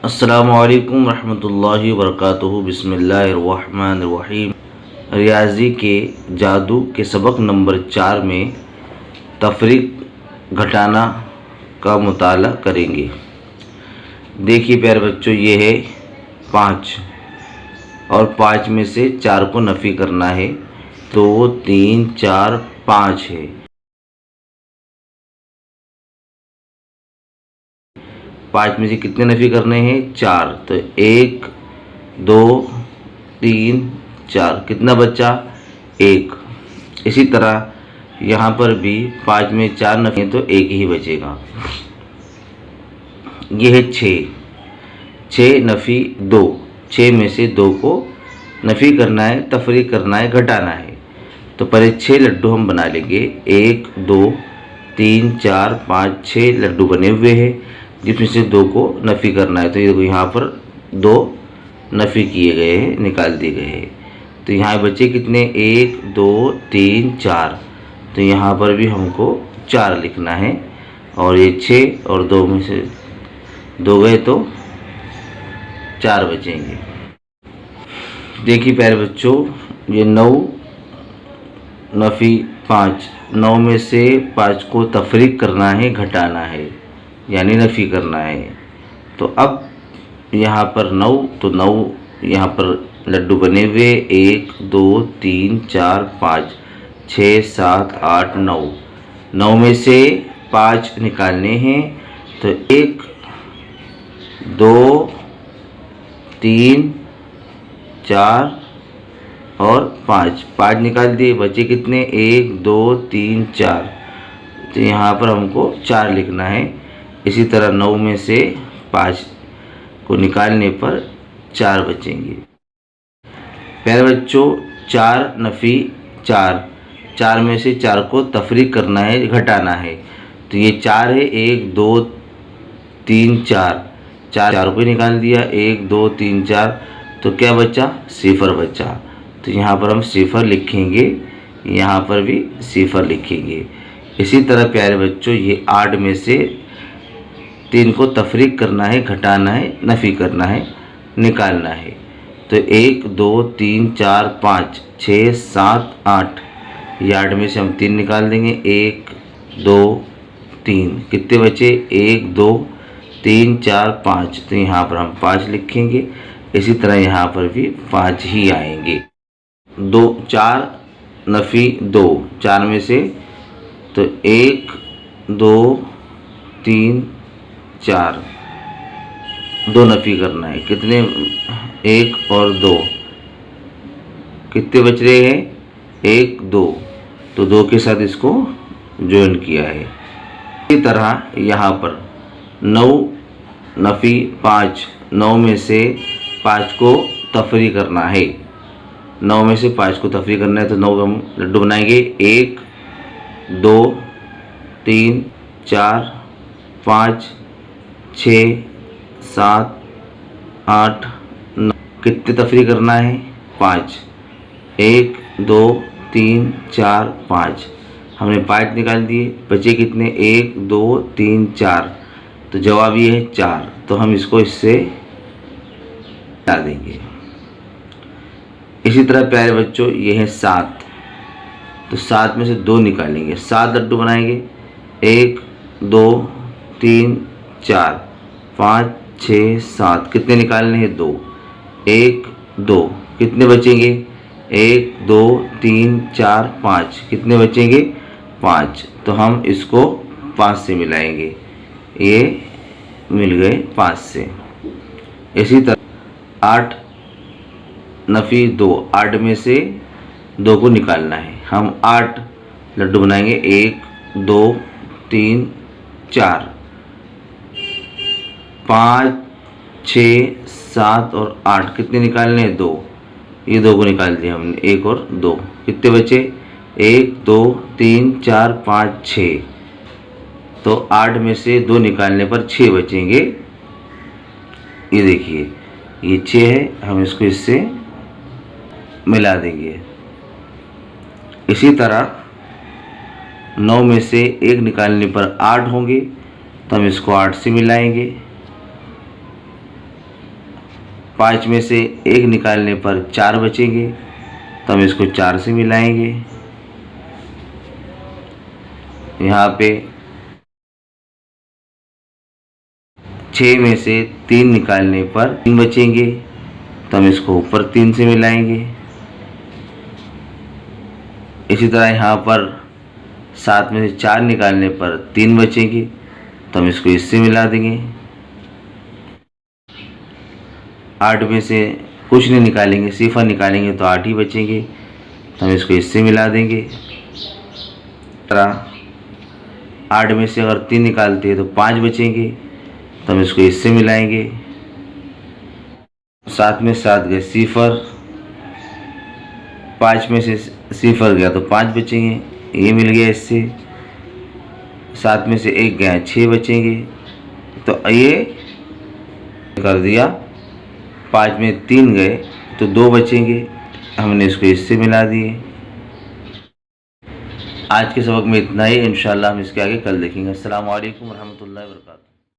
अस्सलामुअलैकुम रहमतुल्लाहि वबरकातुहू। बिस्मिल्लाहिर्रहमानिर्रहीम। रियाजी के जादू के सबक नंबर 4 में तफरीक घटाना का मुताला करेंगे। देखिए प्यारे बच्चों, ये है 5 और 5 में से 4 को नफ़ी करना है तो 3 4 5 है। 5 में से कितने नफ़ी करने हैं? 4। तो 1 2 3 4 कितना बचा? 1। इसी तरह यहाँ पर भी 5 में 4 नफ़ी तो 1 ही बचेगा। ये है 6 नफ़ी 2। 6 में से 2 को नफ़ी करना है, तफरीक करना है, घटाना है। तो पहले 6 लड्डू हम बना लेंगे। 1 2 3 4 5 6 लड्डू बने हुए हैं, जिसमें से 2 को नफ़ी करना है। तो ये यहाँ पर 2 नफ़ी किए गए हैं, निकाल दिए गए हैं। तो यहाँ बचे कितने? 1 2 3 4। तो यहाँ पर भी हमको 4 लिखना है और ये 6 और 2 में से 2 गए तो 4 बचेंगे। देखिए प्यारे बच्चों, ये 9 नफ़ी 5। 9 में से 5 को तफरीक करना है, घटाना है, यानी नफ़ी करना है। तो अब यहाँ पर 9, तो 9 यहाँ पर लड्डू बने हुए 1 2 3 4 5 6 7 8 9। 9 में से 5 निकालने हैं। तो 1 2 3 4 और 5 निकाल दिए, बचे कितने? 1 2 3 4। तो यहाँ पर हमको 4 लिखना है। इसी तरह 9 में से 5 को निकालने पर 4 बचेंगे। प्यारे बच्चों, 4 नफ़ी 4। 4 में से 4 को तफरीक करना है, घटाना है। तो ये 4 है, 1 2 3 4। 4 को निकाल दिया, 1 2 3 4। तो क्या बचा? 0 बचा। तो यहाँ पर हम 0 लिखेंगे, यहाँ पर भी 0 लिखेंगे। इसी तरह प्यारे बच्चों, ये 8 में से 3 को तफरीक करना है, घटाना है, नफ़ी करना है, निकालना है। तो 1 2 3 4 5 6 7 8। ये 8 में से हम 3 निकाल देंगे, 1 2 3। कितने बचे? 1 2 3 4 5। तो यहाँ पर हम 5 लिखेंगे। इसी तरह यहाँ पर भी 5 ही आएंगे। 2 4 नफ़ी 2। 4 में से तो 1 2 3 4 2 नफ़ी करना है। कितने? 1 और 2। कितने बच रहे हैं? 1 2। तो 2 के साथ इसको ज्वाइन किया है। इसी तरह यहाँ पर 9 नफ़ी 5। 9 में से 5 को तफरी करना है। 9 में से 5 को तफरी करना है तो 9 हम लड्डू बनाएंगे। 1 2 3 4 5 6 7 8 9। कितने तफरी करना है? 5। 1 2 3 4 5। हमने 5 निकाल दिए, बचे कितने? 1 2 3 4। तो जवाब ये है 4। तो हम इसको इससे हटा देंगे। इसी तरह प्यारे बच्चों, ये है 7। तो 7 में से 2 निकालेंगे, 7 लड्डू बनाएंगे। 1 2 3 4 5 6 7। कितने निकालने हैं? 2। 1 2। कितने बचेंगे? 1 2 3 4 5। कितने बचेंगे? 5। तो हम इसको 5 से मिलाएंगे, ये मिल गए 5 से। इसी तरह 8 नफ़ी 2। 8 में से 2 को निकालना है। हम 8 लड्डू बनाएंगे। 1 2 3 4 5 6 7 और 8। कितने निकालने हैं? 2। ये 2 को निकाल दिया हमने, 1 और 2। कितने बचे? 1 2 3 4 5 6। तो 8 में से 2 निकालने पर 6 बचेंगे। ये देखिए, ये 6 है, हम इसको इससे मिला देंगे। इसी तरह 9 में से 1 निकालने पर 8 होंगे, तो हम इसको 8 से मिलाएंगे। 5 में से 1 निकालने पर 4 बचेंगे, तो हम इसको 4 से मिलाएंगे। यहाँ पे 6 में से 3 निकालने पर 3 बचेंगे, तो हम इसको ऊपर 3 से मिलाएंगे। इसी तरह यहाँ पर 7 में से 4 निकालने पर 3 बचेंगे, तो हम इसको इससे मिला देंगे। 8 में से कुछ नहीं निकालेंगे, सिफर निकालेंगे तो 8 ही बचेंगे, तो हम इसको इससे मिला देंगे। 8 में से अगर 3 निकालते हैं तो 5 बचेंगे, तो हम इसको इससे मिलाएंगे। 7 में 7 गए सिफर, 5 में से सिफर गया तो 5 बचेंगे, ये मिल गया इससे। 7 में से 1 गया 6 बचेंगे, तो ये कर दिया। 5 में 3 गए तो 2 बचेंगे, हमने इसको इससे मिला दिए। आज के सबक में इतना ही, इंशाल्लाह हम इसके आगे कल देखेंगे। अस्सलाम वालेकुम रहमतुल्लाहि व बरकातहू।